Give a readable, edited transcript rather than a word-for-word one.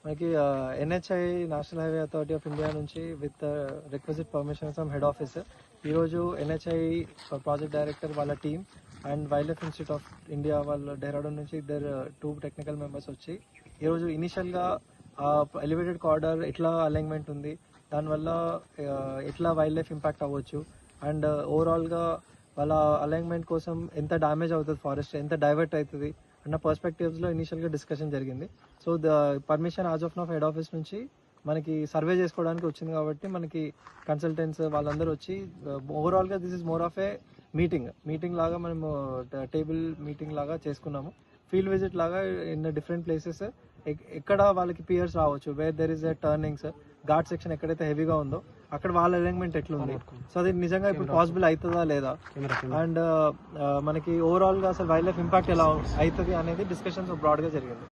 మనకి NHAI national highway authority of India నుంచి with requisite permission from head office ఈరోజు NHAI project director వాళ్ళ team and wildlife institute of India వాళ్ళ డెహ్రాడూన్ నుంచి ఇద్దరు 2 technical members వచ్చి ఈరోజు ఇనిషియల్గా ఎలివేటెడ్ కార్డర్ ఎట్లా అలైన్మెంట్ ఉంది, దానివల్ల ఎట్లా వైల్డ్ లైఫ్ ఇంపాక్ట్ అవ్వచ్చు అండ్ ఓవరాల్గా వాళ్ళ అలైన్మెంట్ కోసం ఎంత డ్యామేజ్ అవుతుంది, ఫారెస్ట్ ఎంత డైవర్ట్ అవుతుంది అన్న పర్స్పెక్టివ్స్లో ఇనిషియల్గా డిస్కషన్ జరిగింది. So the permission as of now head office నుంచి మనకి సర్వే చేసుకోవడానికి వచ్చింది కాబట్టి మనకి కన్సల్టెంట్స్ వాళ్ళందరూ వచ్చి ఓవరాల్గా this is more of A meeting లాగా మనము టేబుల్ మీటింగ్ లాగా చేసుకున్నాము. ఫీల్డ్ విజిట్ లాగా ఇన్ డిఫరెంట్ ప్లేసెస్ ఎక్కడ వాళ్ళకి పియర్స్ రావచ్చు, where there is a turnings, ghat section ఎక్కడైతే హెవీగా ఉందో అక్కడ వాళ్ళ అలైన్మెంట్ ఎట్లుంది, సో అది నిజంగా ఇప్పుడు పాసిబుల్ అవుతుందా లేదా అండ్ మనకి ఓవరాల్గా అసలు వైల్డ్ లైఫ్ ఇంపాక్ట్ ఎలా అవుతుంది అనేది డిస్కషన్స్ బ్రాడ్గా జరిగింది.